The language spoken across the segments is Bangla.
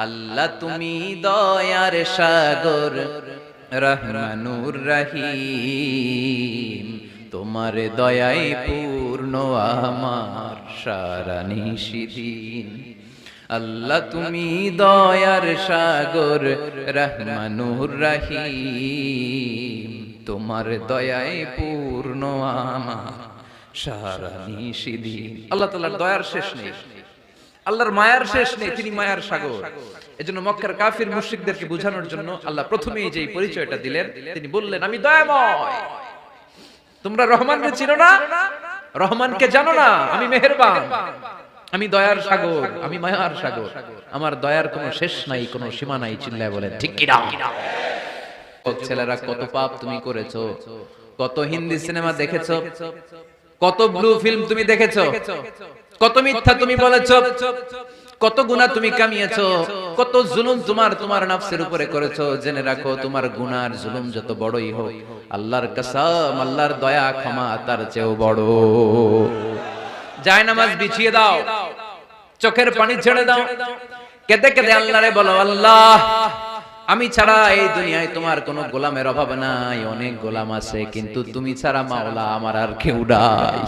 আল্লাহ তুমি দয়ার সাগর রহমানুর রহিম, তোমার দয়ায় পূর্ণ আমার সারা নিশিদিন। আল্লাহ তুমি দয়ার সাগর রহমানুর রহিম, তোমার দয়ায় পূর্ণ আমার সারা নিশিদিন। আল্লাহ তাআলার দয়ার শেষ নেই, আল্লাহর মায়ার শেষ নেই, তিনি মায়ার সাগর। এজন্য মক্কার কাফির মুশরিকদেরকে বোঝানোর জন্য আল্লাহ প্রথমেই যে পরিচয়টা দিলেন, তিনি বললেন আমি দয়াময়। তোমরা রহমানকে চিনো না, রহমানকে জানো না, আমি মেহেরবান, আমি দয়ার সাগর, আমি মায়ার সাগর, আমার দয়ার কোনো শেষ নাই, কোনো সীমা নাই। চিল্লায় বলেন ঠিক কি না? ছেলেরা কত পাপ তুমি করেছো, কত হিন্দি সিনেমা দেখেছো, কত ব্লু ফিল্ম তুমি দেখেছো, কত মিথ্যা তুমি বলেছো, কত গুনাহ তুমি কামিয়েছো, কত জুলুম তোমার নাফসের উপরে করেছো। জেনে রাখো তোমার গুনার জুলুম যত বড়ই হোক, আল্লাহর কসম, আল্লাহর দয়া ক্ষমা তার চেয়েও বড়। জায়নামাজ বিছিয়ে দাও, চোখের পানি ছেড়ে দাও, কেঁদে কেঁদে আল্লাহরে বলো আল্লাহ আমি ছাড়া এই দুনিয়ায় তোমার কোনো গোলামের অভাব নাই, অনেক গোলাম আছে, কিন্তু তুমি ছাড়া মাওলা আমার আর কেউ নাই,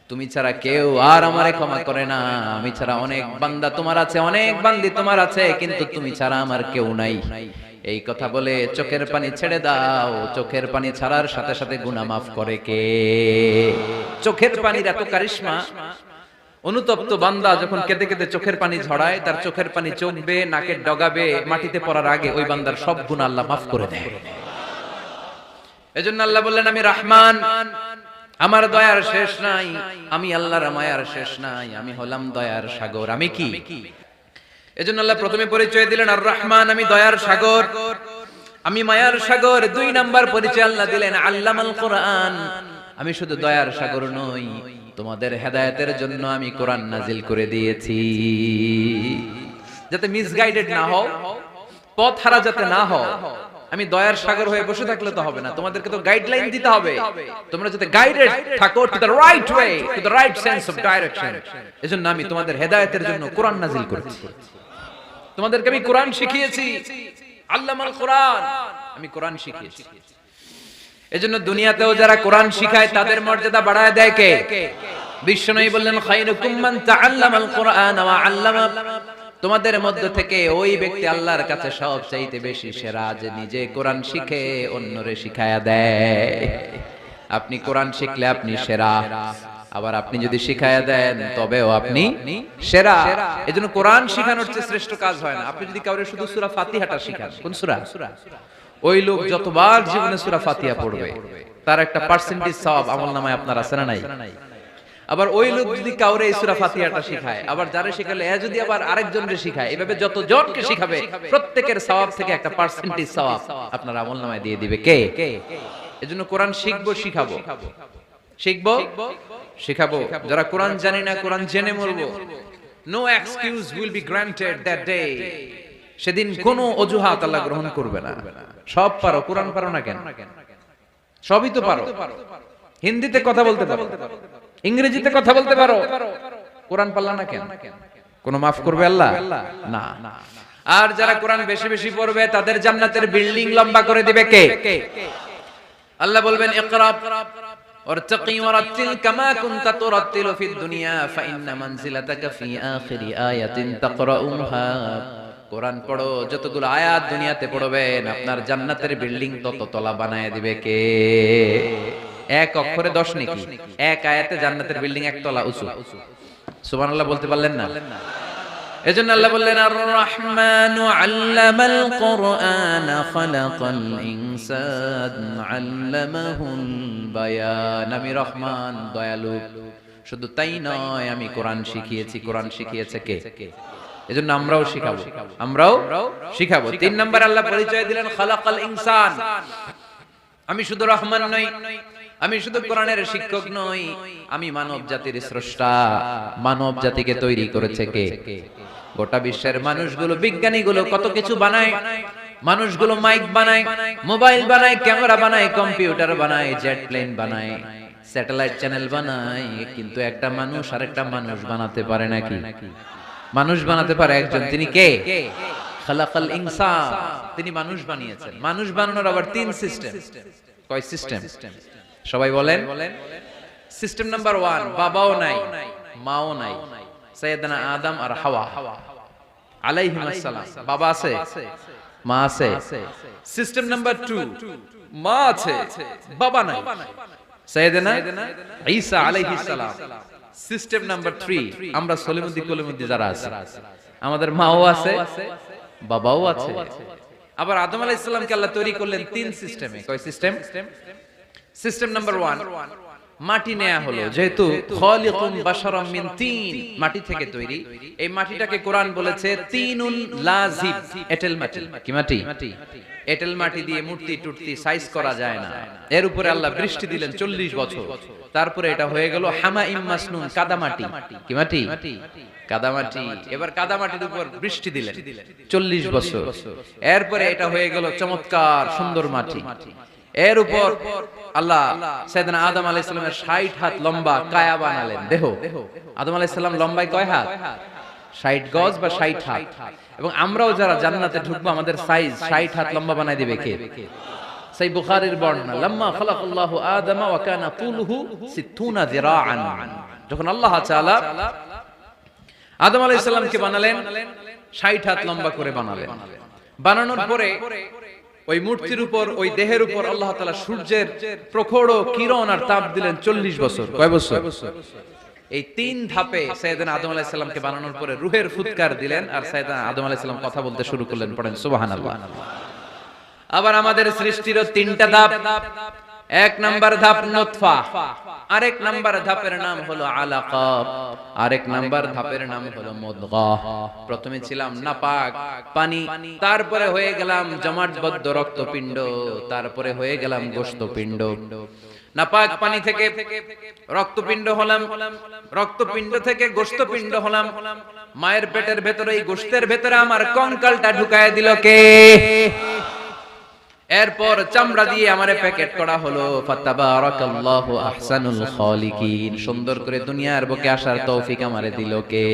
তুমি ছাড়া কেউ আর আমারে ক্ষমা করে না, আমি ছাড়া অনেক বান্দা তোমার আছে, অনেক বান্দি তোমার আছে, কিন্তু তুমি ছাড়া আমার কেউ নাই। এই কথা বলে চোখের পানি ছেড়ে দাও, চোখের পানি ছাড়ার সাথে সাথে গুনাহ মাফ করে কে? চোখের পানির এত কারিশমা, অনুতপ্ত বান্দা যখন কেঁদে কেঁদে চোখের পানি ঝরায়, তার চোখের পানি চোখ বেয়ে নাকের ডগাবে মাটিতে পড়ার আগে ওই বান্দার সব গুনাহ আল্লাহ মাফ করে দেয়। এজন্য আল্লাহ বললেন আমি রহমান, আমার দয়ার শেষ নাই, আমি আল্লাহর মায়ার শেষ নাই, আমি হলাম দয়ার সাগর। আমি কি? এজন্য আল্লাহ প্রথমে পরিচয় দিলেন আর রহমান, আমি দয়ার সাগর, আমি মায়ার সাগর। দুই নাম্বার পরিচয় আল্লাহ দিলেন আল্লামাল কোরআন, আমি শুধু দয়ার সাগর নই, তোমাদের হেদায়েতের জন্য আমি কোরআন নাজিল করে দিয়েছি, যাতে মিসগাইডেড না হও, পথ হারা যাতে না হও। আমি দয়ার সাগর হয়ে বসে থাকলে তো হবে না, তোমাদেরকে তো গাইডলাইন দিতে হবে, তোমরা যাতে গাইডেড থাকো to the right way, to the right sense of direction. এজন্য আমি তোমাদের হেদায়েতের জন্য কোরআন নাজিল করেছি, তোমাদেরকে আমি কোরআন শিখিয়েছি, আল্লামাল কোরআন, আমি কোরআন শিখিয়েছি। এজন্য দুনিয়াতেও যারা কোরআন শিখায় তাদের মর্যাদা বাড়ায় দেয় কে? বিশ্বনবী বললেন খায়রুকুম মান তাআল্লামাল কোরআন ওয়া আল্লামা, তোমাদের মধ্য থেকে ওই ব্যক্তি আল্লাহর কাছে সবচাইতে বেশি সেরা যে নিজে কোরআন শিখে অন্যরে শিখায়া দেয়। আপনি কোরআন শিখলে আপনি সেরা, আবার আপনি যদি শিখায়া দেন তবেও আপনি সেরা। এজন্য কোরআন শিখানোর চেয়ে শ্রেষ্ঠ কাজ হয় না। আপনি যদি কাউরে শুধু সূরা ফাতিহাটা শিখান, কোন সূরা, ওই লোক যতবার জীবনে সূরা ফাতিহা পড়বে তার একটা পার্সেন্টেজ সওয়াব আমলনামায় আপনার আছে না নাই? আবার ওই লোক যদি কাউরে এই সূরা ফাতিহাটা শিখায়, আবার যারে শিখালে এ যদি আবার আরেকজনকে শিখায়, এভাবে যত জনকে শিখাবে প্রত্যেকের সওয়াব থেকে একটা পার্সেন্টেজ সওয়াব আপনার আমলনামায় দিয়ে দিবে কে? এজন্য কোরআন শিখবো, শিখাবো, শিখবো, শিখাবো। যারা কোরআন জানি না, কোরআন জেনে মরবো। No excuse will be granted that day. সেদিন কোনো অজুহাত আল্লাহ গ্রহণ করবে না। সব পারো, কোরআন পারো না কেন? সবই তো পারো। হিন্দিতে কথা বলতে পারো, ইংরেজিতে কথা বলতে পারো, কোরআন পারলা না কেন? কোনো মাফ করবে আল্লাহ? না। আর যারা কোরআন বেশি বেশি পড়বে তাদের জান্নাতের বিল্ডিং লম্বা করে দিবে কে? আল্লাহ বলবেন ইকরা ওয়ারতাকি ওয়ারাতিল কামা কুনতা তুরাতিলু ফিদ দুনিয়া ফাইন্না মানজিলাতাকা ফি আখিরি আয়াতিন তাকরাউহা। কোরআন পড়ো, যতগুলো আয়াত দুনিয়াতে পড়বেন আপনার জান্নাতের বিল্ডিং তত তলা বানায় দিবে কে? এক অক্ষরে 10 নেকি, এক আয়াতে জান্নাতের বিল্ডিং এক তলা উঁচু। সুবহানাল্লাহ বলতে পারলেন না? এজন্য আল্লাহ বললেন আর রহমানু আল্লামাল কোরআন খালাকাল ইনসান আল্লামাহুল বায়ান। আমি রহমান, দয়ালু। শুধু তাই নয়, আমি কোরআন শিখিয়েছি। কোরআন শিখিয়েছে কে? এজন্য আমরাও শিখাবো, আমরাও শিখাবো। 3 নাম্বার আল্লাহ পরিচয় দিলেন খালাকাল ইনসান, আমি শুধু রহমান নই, আমি শুধু কোরআনের শিক্ষক নই, আমি মানব জাতির স্রষ্টা। মানব জাতিকে তৈরি করেছে কে? গোটা বিশ্বের মানুষগুলো, বিজ্ঞানীগুলো কত কিছু বানায়, মানুষগুলো মাইক বানায়, মোবাইল বানায়, ক্যামেরা বানায়, কম্পিউটার বানায়, জেট প্লেন বানায়, স্যাটেলাইট চ্যানেল বানায়, কিন্তু একটা মানুষ আরেকটা মানুষ বানাতে পারে নাকি? মানুষ বানাতে পারে একজন, তিনি কে? খালাকাল ইনসান, তিনি মানুষ বানিয়েছেন। মানুষ বানানোর আবার 3 সিস্টেম। কয় সিস্টেম? সবাই বলেন। সিস্টেম নাম্বার 1, বাবাও নাই মাও নাই, সাইয়েদনা আদম আর হাওয়া আলাইহিস সালাম। বাবা আছে, মা আছে। সিস্টেম নাম্বার 2, মা আছে, বাবা নাই, সাইয়েদনা ঈসা আলাইহিস সালাম। সিস্টেম নাম্বার 3, আমরা সলিমুদ্দি কলিমুদ্দি যারা আছে, আমাদের মাও আছে, বাবাও আছে। আবার আদম আলাইহিস সালামকে আল্লাহ তৈরি করলেন 3 সিস্টেমে। কয় সিস্টেম? সিস্টেম নাম্বার 1, মাটি নেয়া হলো, যেহেতু খালিকুন বাশারাম মিন তিন, মাটি থেকে তৈরি। এই মাটিটাকে কোরআন বলেছে তিনুন লাযিব, এঁটেল মাটি। কি মাটি? এঁটেল মাটি দিয়ে মূর্তি টুর্তি সাইজ করা যায় না। এর উপরে আল্লাহ বৃষ্টি দিলেন 40 বছর, তারপরে এটা হয়ে গেল হামাইম মাসনুন, কাদামাটি। কি মাটি? কাদামাটি। এবার কাদামাটির উপর বৃষ্টি দিলেন 40 বছর, এরপরে এটা হয়ে গেল চমৎকার সুন্দর মাটি। এর উপর আল্লাহ সাইয়েদনা আদম আলাইহিস সালামের 60 হাত লম্বা কায়া বানালেন, দেহ। আদম আলাইহিস সালাম লম্বায় কয় হাত? 60 গজ বা 60 হাত। এবং আমরাও যারা জান্নাতে ঢুকবো, আমাদের সাইজ 60 হাত লম্বা বানাই দিবে কে? সেই বুখারীর বর্ণনা, লাম্মা খালাকাল্লাহু আদম ওয়া কানা তুলুহু 60 যিরাআন। যখন আল্লাহ তাআলা আদম আলাইহিস সালামকে বানালেন, 60 হাত লম্বা করে বানালেন। বানানোর পরে ওই মূর্তির উপর, ওই দেহের উপর আল্লাহ তাআলা সূর্যের প্রখর কিরণ আর তাপ দিলেন 40 বছর। কয় বছর? এই 3 ধাপে সাইয়েদনা আদম আলাইহিস সালামকে বানানোর পরে রূহের ফুৎকার দিলেন, আর সাইয়েদনা আদম আলাইহিস সালাম কথা বলতে শুরু করলেন। পড়েন সুবহানাল্লাহ। আবার আমাদের সৃষ্টিরও 3টা ধাপ। 1 নাম্বার ধাপ নুতফা, আরেক নাম্বার ধাপের নাম হলো আলাকা, আরেক নাম্বার ধাপের নাম হলো মুদগাহ। প্রথমে ছিলাম নাপাক পানি, তারপরে হয়ে গেলাম জমাটবদ্ধ রক্তপিণ্ড, তারপরে হয়ে গেলাম গোশতপিণ্ড। নাপাক পানি থেকে রক্তপিণ্ড হলাম, রক্তপিণ্ড থেকে গোশতপিণ্ড হলাম। মায়ের পেটের ভেতরে, এই গোশতের ভেতরে আমার কঙ্কালটা ঢুকায় দিল কে? এরপর চামড়া দিয়ে আমারে প্যাকেট করা হলো। ফাতাবারাকাল্লাহু আহসানুল খালিকিন। সুন্দর করে দুনিয়ার বুকে আসার তৌফিক আমারে দিল কে?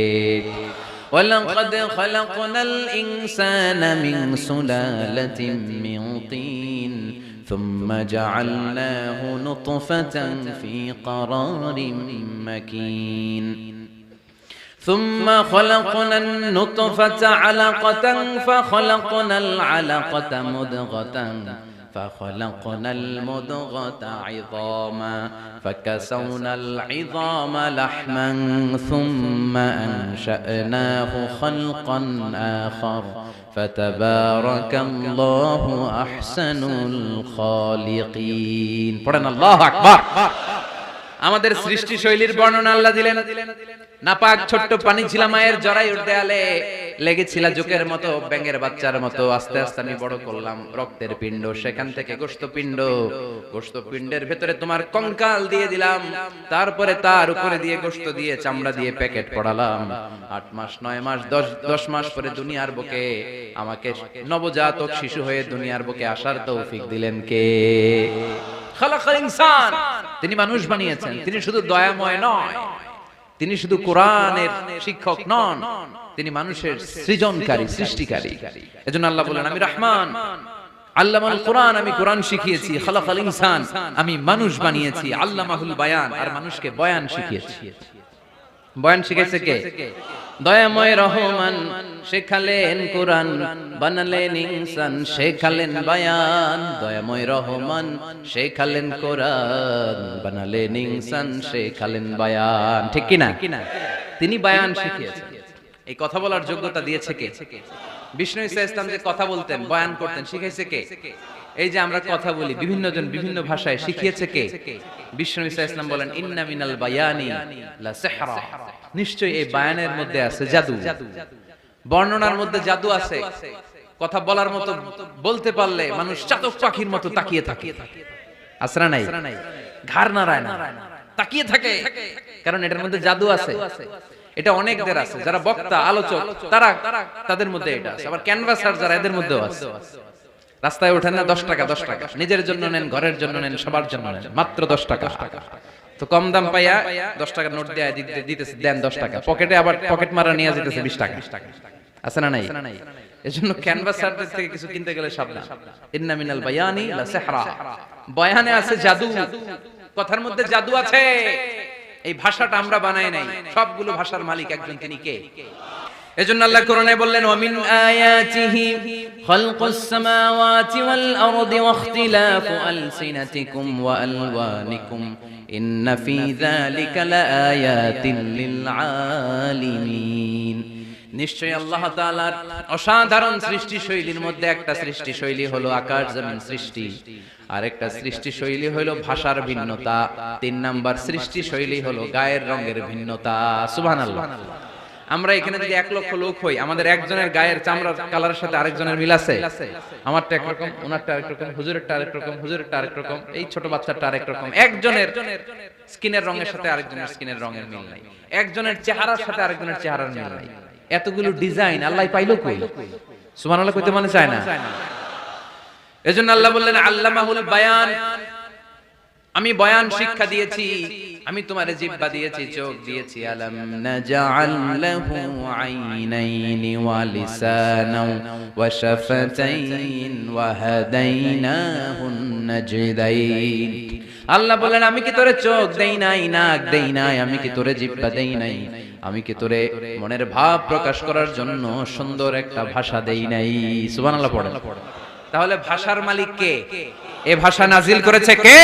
ওয়ালাকাদ খালাকনাল ইনসানা মিন সুলালাতিন মিন তিন থুম্মা জাআলনাহু নুতফাতান ফি ক্বারারিন মাকিন ثم خلقنا النطفة علقة فخلقنا العلقة مضغة فخلقنا المضغة عظاما فكسونا العظام لحما ثم أنشأناه خلقا آخر فتبارك الله أحسن الخالقين. পড়েন আল্লাহু আকবার। আমাদের সৃষ্টি শৈলীর বর্ণনা আল্লাহ দিলেন। নাপাক ছোট্ট পানি ছিল মায়ের জরায়ুর দেয়ালে, লেগেছিল জোকের মতো, ব্যাঙের বাচ্চার মতো। আস্তে আস্তে আমি বড় করলাম রক্তের পিণ্ড, সেখান থেকে গোশতপিণ্ড, গোশতপিণ্ডের ভেতরে তোমার কঙ্কাল দিয়ে দিলাম, তারপরে তার উপরে দিয়ে গোশত দিয়ে চামড়া দিয়ে প্যাকেট পড়ালাম। 8 মাস 9 মাস 10 মাস পরে দুনিয়ার বুকে আমাকে নবজাতক শিশু হয়ে দুনিয়ার বুকে আসার তৌফিক দিলেন কে? খালাকাল ইনসান। তিনি মানুষ বানিয়েছেন। তিনি শুধু দয়াময় নয়, তিনি শুধু কোরআনের শিক্ষক নন, তিনি মানুষের সৃজনকারী, সৃষ্টিকারী। এজন্য আল্লাহ বলেন, আমি রহমান, আল্লামাল কোরআন, আমি কোরআন শিখিয়েছি। খালাকাল ইনসান, আমি মানুষ বানিয়েছি। আল্লামাহুল বায়ান, আর মানুষকে বয়ান শিখিয়েছি। বয়ান শিখেছে কে? দয়াময় রহমান শেখালেন কোরআন, বানালেন ইনসান, শেখালেন বায়ান। দয়াময় রহমান শেখালেন কোরআন, বানালেন ইনসান, শেখালেন বায়ান। ঠিক কি না? তিনি বায়ান শিখিয়েছেন। এই কথা বলার যোগ্যতা দিয়েছে কে? বিষ্ণু ঈসা ইসলাম যে কথা বলতেন, বয়ান করতেন, শিখাইছে কে? এই যে আমরা কথা বলি, বিভিন্ন জন বিভিন্ন ভাষায়, শিখিয়েছে কে? বিষ্ণু ঈসা ইসলাম বলেন, ইন্না মিনাল বায়ানি লা সিহরা। নিশ্চয়ই এই বায়ানের মধ্যে আছে জাদু, বর্ণনার মধ্যে জাদু আছে। কথা বলার মতো, বলতে পারলে মানুষ চাতক পাখির মতো তাকিয়ে থাকে। আসরা নাই, ঘাড় নাড়ায় না, তাকিয়ে থাকে, কারণ এটার মধ্যে জাদু আছে। এটা অনেকদের আছে, যারা বক্তা, আলোচক, তারা, তাদের মধ্যে এটা আছে। আবার ক্যানভাসার যারা, এদের মধ্যেও আছে। রাস্তায় ওঠেন না 10 টাকা 10 টাকা, নিজের জন্য নেন, ঘরের জন্য নেন, সবার জন্য নেন, মাত্র 10 টাকা। তো কম দাম পাইয়া 10 টাকা নোট দেয়া দিতেছে, দেন 10 টাকা, পকেটে আবার পকেট মারা নিয়ে যেতেছে 20 টাকা। আছে না নাই? এজন্য ক্যানভাসারদের থেকে কিছু কিনতে গেলে সাবধান। ইন্না মিনাল বায়ানি লা সিহরা, বয়ানে আছে জাদু, কথার মধ্যে জাদু আছে। এই ভাষাটা আমরা বানাই নাই, সবগুলো ভাষার মালিক একজন, তিনি কে? এজন্য আল্লাহ কোরআনে বললেন, ওয়া মিন আয়াতিহি খালকুস সামাওয়াতি ওয়াল আরদি ওয়া ইখতিলাফু আলসিনাতিকুম ওয়া আলওয়ানিকুম ইন্না ফি যালিকা লাআয়াতিন লিল আলিমিন। নিশ্চয়ই আল্লাহ তাআলার অসাধারণ সৃষ্টি শৈলীর মধ্যে একটা সৃষ্টি শৈলী হলো আকাশ জমিন সৃষ্টি, আর একটা সৃষ্টি শৈলী হলো ভাষার ভিন্নতা, 3 নাম্বার সৃষ্টি শৈলী হলো গায়ের রঙের ভিন্নতা। সুবহানাল্লাহ। আমরা এখানে যদি 1 লক্ষ লোক হই, আমাদের একজনের গায়ের চামড়ার কালারের সাথে আরেকজনের মিল আছে? আমারটা একরকম, ওনারটা আরেকরকম, হুজুরেরটা আরেকরকম, হুজুরেরটা আরেকরকম, এই ছোট বাচ্চাটা আরেকরকম। একজনের স্কিনের রঙের সাথে আরেকজনের স্কিনের রঙের মিল নাই, একজনের চেহারার সাথে আরেকজনের চেহারার মিল নাই। এতগুলো ডিজাইন আল্লাহ পাইলো কই? সুবহানাল্লাহ কইতে মনে চায় না? এজন্য আল্লাহ বললেন আল্লামাহুল বায়ান, আমি বয়ান শিক্ষা দিয়েছি, আমি তোমারে জিহ্বা দিয়েছি, চোখ দিয়েছি। আলাম নাজআল লাহু আইনাইনি ওয়া লিসানাও ওয়া শাফাতাইন ওয়া হাদাইনাহুন নাজদাইন। আল্লাহ বলেন, আমি কি তোরে চোখ দেই নাই, নাক দেই নাই, আমি কি তোরে জিহ্বা দেই নাই, আমি কি তোরে মনের ভাব প্রকাশ করার জন্য সুন্দর একটা ভাষা দেই নাই? সুবহানাল্লাহ পড়েন। তাহলে ভাষার মালিক কে? এ ভাষা নাজিল করেছে কে?